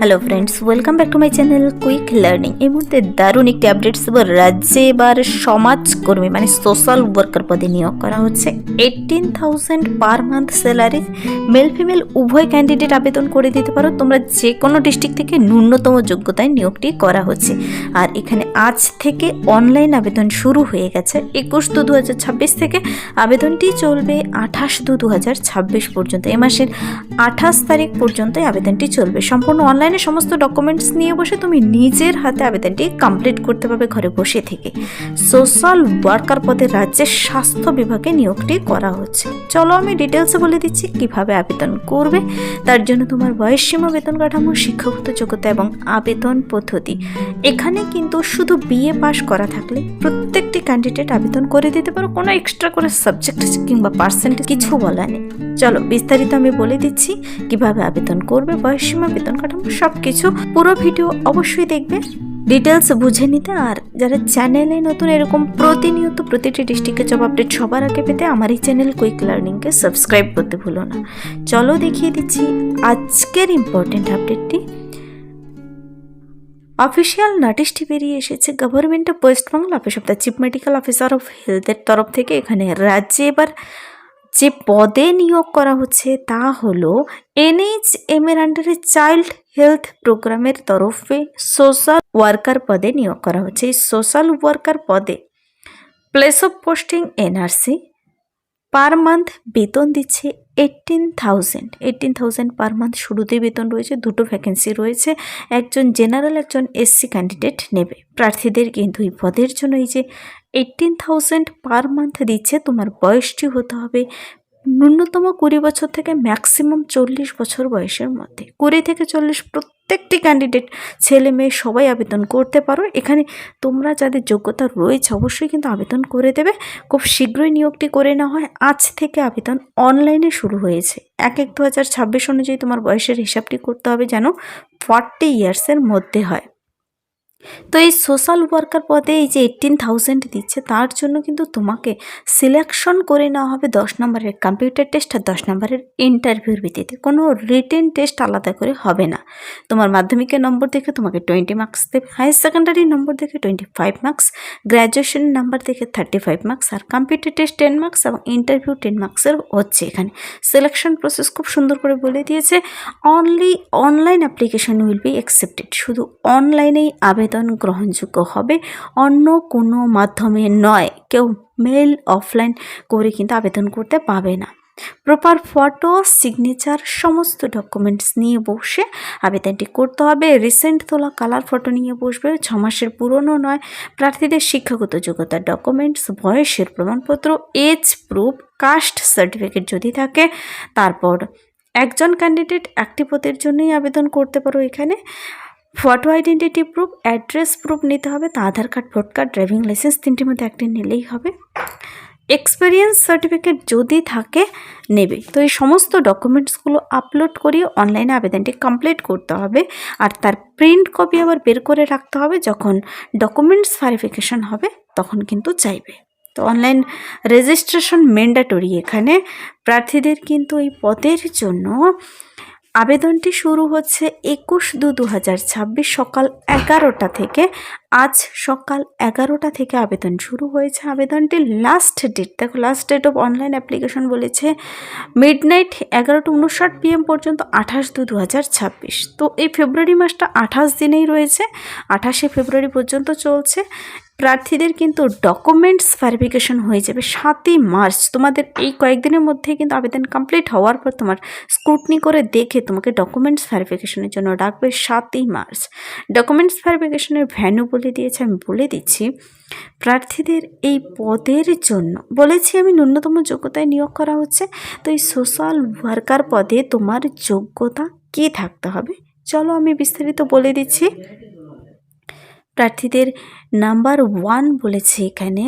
Hello friends, welcome back to my channel quick learning. এই মুহূর্তে দারুণ একটি আপডেটস এবার রাজ্যে এবার সমাজকর্মী মানে সোশ্যাল ওয়ার্কার পদে নিয়োগ করা হচ্ছে। 18,000 per month salary, male female উভয় ক্যান্ডিডেট আবেদন করে দিতে পারো। তোমরা যে কোনো ডিস্ট্রিক্ট থেকে ন্যূনতম যোগ্যতায় নিয়োগটি করা হচ্ছে। আর এখানে আজ থেকে অনলাইন আবেদন শুরু হয়ে গেছে। 21/2/2026 থেকে আবেদনটি চলবে 28/2/2026 পর্যন্ত। এই মাসের 28 তারিখ পর্যন্ত আবেদনটি চলবে। সম্পূর্ণ অনলাইনে সমস্ত ডকুমেন্টস নিয়ে বসে তুমি নিজের হাতে আবেদনটি কমপ্লিট করতে পারবে ঘরে বসে থেকে। সোশ্যাল ওয়ার্কার পদে রাজ্যের স্বাস্থ্য বিভাগে নিয়োগটি করা হচ্ছে। চলো আমি ডিটেলসে বলে দিচ্ছি কিভাবে আবেদন করবে। তার জন্য তোমার বয়সসীমা, বেতন কাঠামো, শিক্ষাগত যোগ্যতা এবং আবেদন পদ্ধতি। এখানে কিন্তু শুধু বিএ পাস করা থাকলে প্রত্যেকটি ক্যান্ডিডেট আবেদন করে দিতে পারো। কোনো এক্সট্রা করে সাবজেক্ট কিংবা পার্সেন্টেজ কিছু বলা নেই। চলো বিস্তারিত আমি বলে দিচ্ছি কিভাবে আবেদন করবে, বয়সসীমা, বেতন কাঠামো সব কিছু। পুরো ভিডিও অবশ্যই দেখবে ডিটেলস বুঝে নিতে। আর যারা চ্যানেলে নতুন এরকম প্রতিনিয়ত প্রতিটি ডিস্ট্রিক্টের জব আপডেট সবার আগে পেতে আমার এই চ্যানেল কুইক লার্নিংকে সাবস্ক্রাইব করতে ভুলো না। চলো দেখিয়ে দিচ্ছি আজকের ইম্পর্টেন্ট আপডেটটি। অফিসিয়াল নোটিশটি বেরিয়ে এসেছে government of West Bengal office of the chief medical officer of হেলথের তরফ থেকে। এখানে রাজ্যে এবার যে পদে নিয়োগ করা হচ্ছে তা হলো NHM এর আন্ডারে চাইল্ড হেলথ প্রোগ্রামের তরফে সোশ্যাল ওয়ার্কার পদে নিয়োগ করা হচ্ছে। এই সোশ্যাল ওয়ার্কার পদে place of posting NRC, per month বেতন দিচ্ছে 18,000 পার মান্থ। শুরুতেই বেতন রয়েছে। দুটো ভ্যাকেন্সি রয়েছে, একজন জেনারেল, একজন SC ক্যান্ডিডেট নেবে। প্রার্থীদের কিন্তু এই পদের জন্য এই যে 18,000 পার মান্থ দিচ্ছে, তোমার বয়সটি হতে হবে ন্যূনতম 20 বছর থেকে ম্যাক্সিমাম 40 বছর বয়সের মধ্যে। 20 থেকে 40 প্রত্যেকটি ক্যান্ডিডেট, ছেলে মেয়ে সবাই আবেদন করতে পারো। এখানে তোমরা যাদের যোগ্যতা রয়েছে অবশ্যই কিন্তু আবেদন করে দেবে। খুব শীঘ্রই নিয়োগটি করে নেওয়া হয়। আজ থেকে আবেদন অনলাইনে শুরু হয়েছে। 1/1/2026 অনুযায়ী তোমার বয়সের হিসাবটি করতে হবে যেন 40 ইয়ার্সের মধ্যে হয়। তো এই সোশ্যাল ওয়ার্কার পদে এই যে 18,000 দিচ্ছে, তার জন্য কিন্তু তোমাকে সিলেকশন করে নেওয়া হবে 10 নম্বরের কম্পিউটার টেস্ট আর 10 নম্বরের ইন্টারভিউর ভিত্তিতে। কোনো রিটেন টেস্ট আলাদা করে হবে না। তোমার মাধ্যমিকের নম্বর দেখে তোমাকে 20 মার্কস দেবে, হায়ার সেকেন্ডারির নম্বর দেখে 25 মার্কস, গ্র্যাজুয়েশন নাম্বার দেখে 35 মার্কস, আর কম্পিউটার টেস্ট 10 মার্কস এবং ইন্টারভিউ 10 মার্কসের হচ্ছে। এখানে সিলেকশন প্রসেস খুব সুন্দর করে বলে দিয়েছে। Only online application will be accepted. শুধু অনলাইনেই আবেদন গ্রহণযোগ্য হবে, অন্য কোনো মাধ্যমে নয়। কেউ মেল অফলাইন করে কিন্তু আবেদন করতে পাবে না। প্রপার ফটো, সিগনেচার সমস্ত ডকুমেন্টস নিয়ে বসে আবেদনটি করতে হবে। রিসেন্ট তোলা কালার ফটো নিয়ে বসবে, 6 মাসের পুরনো নয়। প্রার্থীদের শিক্ষাগত যোগ্যতার ডকুমেন্টস, বয়সের প্রমাণপত্র, এজ প্রুফ, কাস্ট সার্টিফিকেট যদি থাকে। তারপর একজন ক্যান্ডিডেট একটি পদের জন্যই আবেদন করতে পারো। এখানে photo identity proof, address proof নিতে হবে। তা Aadhaar card, vote card, driving licence, তিনটির মধ্যে একটি নিলেই হবে। এক্সপিরিয়েন্স সার্টিফিকেট যদি থাকে নেবে। তো এই সমস্ত ডকুমেন্টসগুলো আপলোড করিয়ে অনলাইনে আবেদনটি কমপ্লিট করতে হবে। আর তার প্রিন্ট কপি আবার বের করে রাখতে হবে। যখন ডকুমেন্টস ভেরিফিকেশন হবে তখন কিন্তু চাইবে। তো অনলাইন রেজিস্ট্রেশন ম্যান্ডেটরি। এখানে প্রার্থীদের কিন্তু এই পদের জন্য আবেদনটি শুরু হচ্ছে 21/2/2026 সকাল 11টা থেকে। আজ সকাল 11টা থেকে আবেদন শুরু হয়েছে। আবেদনটির লাস্ট ডেট দেখো, last date of online application বলেছে মিডনাইট 11:59 PM পর্যন্ত, 28/2/2026। তো এই ফেব্রুয়ারি মাসটা 28 দিনেই রয়েছে, 28শে ফেব্রুয়ারি পর্যন্ত চলছে। প্রার্থীদের কিন্তু ডকুমেন্টস ভেরিফিকেশন হয়ে যাবে 7ই মার্চ। তোমাদের এই কয়েকদিনের মধ্যে কিন্তু আবেদন কমপ্লিট হওয়ার পর তোমার স্ক্রুটনি করে দেখে তোমাকে ডকুমেন্টস ভেরিফিকেশনের জন্য ডাকবে 7ই মার্চ। ডকুমেন্টস ভেরিফিকেশনের ভ্যানু বলে দিয়েছে, আমি বলে দিচ্ছি। প্রার্থীদের এই পদের জন্য বলেছি আমি ন্যূনতম যোগ্যতায় নিয়োগ করা হচ্ছে। তো এই সোশ্যাল ওয়ার্কার পদে তোমার যোগ্যতা কী থাকতে হবে চলো আমি বিস্তারিত বলে দিচ্ছি। প্রার্থীদের নাম্বার 1 বলেছে এখানে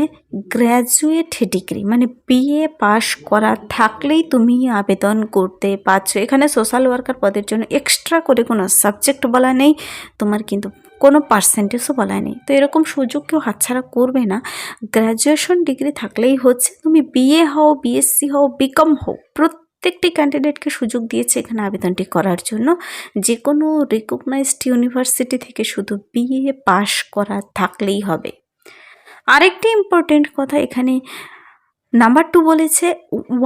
গ্র্যাজুয়েট ডিগ্রি, মানে BA পাস করা থাকলেই তুমি আবেদন করতে পারছো। এখানে সোশ্যাল ওয়ার্কার পদের জন্য এক্সট্রা করে কোনো সাবজেক্ট বলা নেই, তোমার কিন্তু কোনো পার্সেন্টেজও বলা নেই। তো এরকম সুযোগ কেউ হাতছাড়া করবে না। গ্র্যাজুয়েশন ডিগ্রি থাকলেই হচ্ছে। তুমি BA হও, BSc হও, BCom হও, প্রত্যেকটি ক্যান্ডিডেটকে সুযোগ দিয়েছে এখানে আবেদনটি করার জন্য। যে কোনো রিকগনাইজড ইউনিভার্সিটি থেকে শুধু বিএ পাশ করা থাকলেই হবে। আরেকটি ইম্পর্টেন্ট কথা এখানে নাম্বার 2 বলেছে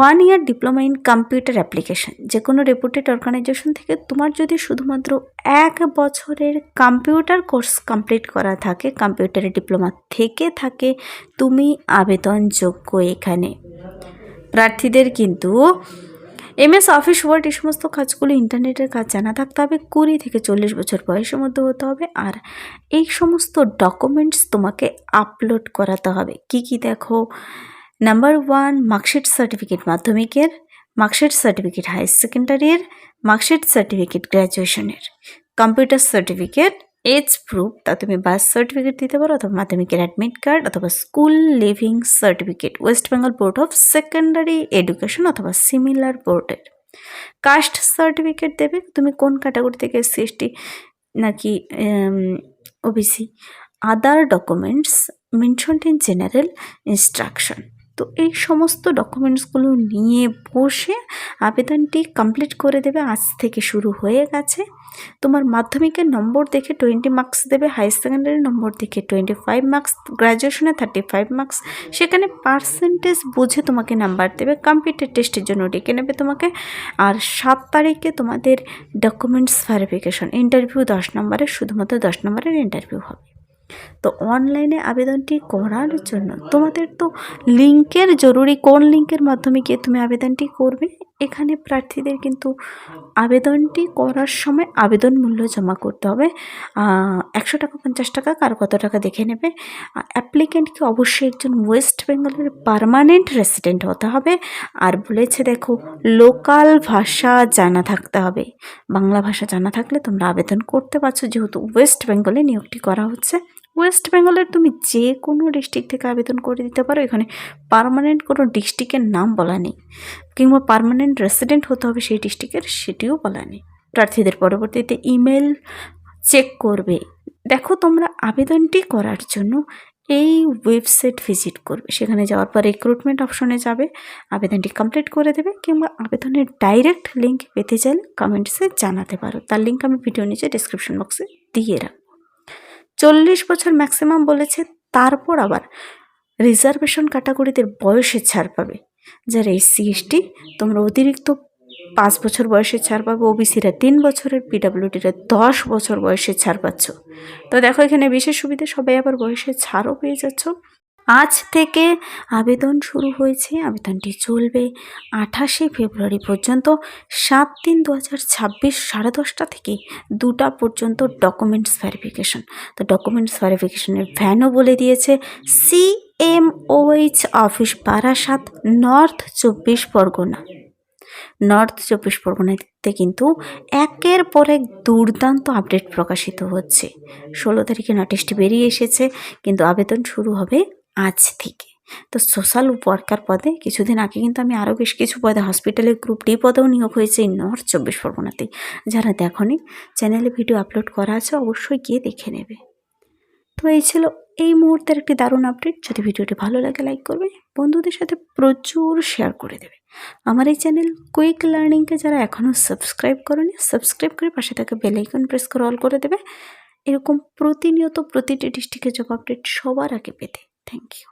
1 year diploma in computer application. যে কোনো রেপুটেড অর্গানাইজেশন থেকে তোমার যদি শুধুমাত্র 1 বছরের কম্পিউটার কোর্স কমপ্লিট করা থাকে, কম্পিউটারের ডিপ্লোমা থেকে থাকে, তুমি আবেদনযোগ্য। এখানে প্রার্থীদের কিন্তু এমএস অফিস ওয়ার্ড এই সমস্ত কাজগুলো ইন্টারনেটের কাজ জানা থাকতে হবে, 20 থেকে 40 বছর বয়সের মধ্যে হতে হবে, আর এই সমস্ত ডকুমেন্টস তোমাকে আপলোড করাতে হবে। কি কি দেখো, নাম্বার 1 মার্কশিট সার্টিফিকেট মাধ্যমিকের, মার্কশিট সার্টিফিকেট হায়ার সেকেন্ডারির, মার্কশিট সার্টিফিকেট গ্র্যাজুয়েশনের, কম্পিউটার সার্টিফিকেট, এজ প্রুফ, তা তুমি বার্থ সার্টিফিকেট দিতে পারো অথবা মাধ্যমিকের অ্যাডমিট কার্ড অথবা school leaving certificate West Bengal board of secondary education অথবা সিমিলার বোর্ডের। কাস্ট সার্টিফিকেট দেবে, তুমি কোন ক্যাটাগরি থেকে এসসি এসটি নাকি OBC. Other documents mentioned in general instruction. তো এই সমস্ত ডকুমেন্টসগুলো নিয়ে বসে আবেদনটি কমপ্লিট করে দেবে। আজ থেকে শুরু হয়ে গেছে। তোমার মাধ্যমিকের নম্বর দেখে 20 মার্কস দেবে, হায়ার সেকেন্ডারি নম্বর দেখে 25 মার্কস, গ্র্যাজুয়েশনে 35 মার্কস। সেখানে পার্সেন্টেজ বুঝে তোমাকে নাম্বার দেবে। কম্পিউটার টেস্টের জন্য ডেকে নেবে তোমাকে। আর 7 তারিখে তোমাদের ডকুমেন্টস ভেরিফিকেশন, ইন্টারভিউ 10 নম্বরের, শুধুমাত্র 10 নম্বরের ইন্টারভিউ হবে। তো অনলাইনে আবেদনটি করার জন্য তোমাদের তো লিঙ্কের জরুরি। কোন লিঙ্কের মাধ্যমে গিয়ে তুমি আবেদনটি করবে? এখানে প্রার্থীদের কিন্তু আবেদনটি করার সময় আবেদন মূল্য জমা করতে হবে 100 টাকা, 50 টাকা, কার কত টাকা দেখে নেবে। অ্যাপ্লিকেন্টকে অবশ্যই একজন ওয়েস্ট বেঙ্গলের পার্মানেন্ট রেসিডেন্ট হতে হবে। আর বলেছে দেখো, লোকাল ভাষা জানা থাকতে হবে। বাংলা ভাষা জানা থাকলে তোমরা আবেদন করতে পারছো, যেহেতু ওয়েস্ট বেঙ্গলে নিয়োগটি করা হচ্ছে। ওয়েস্ট বেঙ্গলের তুমি যে কোনো ডিস্ট্রিক্ট থেকে আবেদন করে দিতে পারো। এখানে পার্মানেন্ট কোনো ডিস্ট্রিক্টের নাম বলা নেই, কিংবা পার্মানেন্ট রেসিডেন্ট হতে হবে সেই ডিস্ট্রিক্টের, সেটিও বলা নেই। প্রার্থীদের পরবর্তীতে ইমেল চেক করবে। দেখো, তোমরা আবেদনটি করার জন্য এই ওয়েবসাইট ভিজিট করবে। সেখানে যাওয়ার পর রিক্রুটমেন্ট অপশনে যাবে, আবেদনটি কমপ্লিট করে দেবে। কিংবা আবেদনের ডাইরেক্ট লিঙ্ক পেতে চাইলে কমেন্টসে জানাতে পারো, তার লিঙ্ক আমি ভিডিও নিচে ডিসক্রিপশন বক্সে দিয়ে রাখবো। 40 বছর ম্যাক্সিমাম বলেছে। তারপর আবার রিজার্ভেশন ক্যাটাগরিদের বয়সে ছাড় পাবে। যারা এসসি এসটি, তোমরা অতিরিক্ত 5 বছর বয়সে ছাড় পাবে। ওবিসিরা 3 বছরের, পিডাব্লিউডিরা 10 বছর বয়সে ছাড় পাচ্ছ। তো দেখো, এখানে বিশেষ সুবিধা, সবাই আবার বয়সে ছাড়ও পেয়ে যাচ্ছ। আজ থেকে আবেদন শুরু হয়েছে। আবেদনটি চলবে 28শে ফেব্রুয়ারি পর্যন্ত। 7/3/2026 10:30 থেকে 2টা পর্যন্ত ডকুমেন্টস ভেরিফিকেশন। তো ডকুমেন্টস ভেরিফিকেশনের ভ্যানও বলে দিয়েছে। CMOH office, Barasat, north 24 Pargana. North 24 পরগনাতে কিন্তু একের পর এক দুর্দান্ত আপডেট প্রকাশিত হচ্ছে। 16 তারিখে নোটিশটি বেরিয়ে এসেছে, কিন্তু আবেদন শুরু হবে আজ থেকে। তো সোশ্যাল ওয়ার্কার পদে কিছুদিন আগে কিন্তু আমি আরও বেশ কিছু পদে, হসপিটালের গ্রুপ ডি পদেও নিয়োগ হয়েছে এই নর্থ 24 পরগনাতেই। যারা দেখোনি, চ্যানেলে ভিডিও আপলোড করা আছে, অবশ্যই গিয়ে দেখে নেবে। তো এই ছিল এই মুহূর্তের একটি দারুণ আপডেট। যদি ভিডিওটি ভালো লাগে লাইক করবে, বন্ধুদের সাথে প্রচুর শেয়ার করে দেবে। আমার এই চ্যানেল কুইক লার্নিংকে যারা এখনও সাবস্ক্রাইব করোনি, সাবস্ক্রাইব করে পাশে থাকা বেল আইকন প্রেস করে অল করে দেবে, এরকম প্রতিনিয়ত প্রতিটি ডিস্ট্রিক্টের জব আপডেট সবার আগে পেতে। Thank you.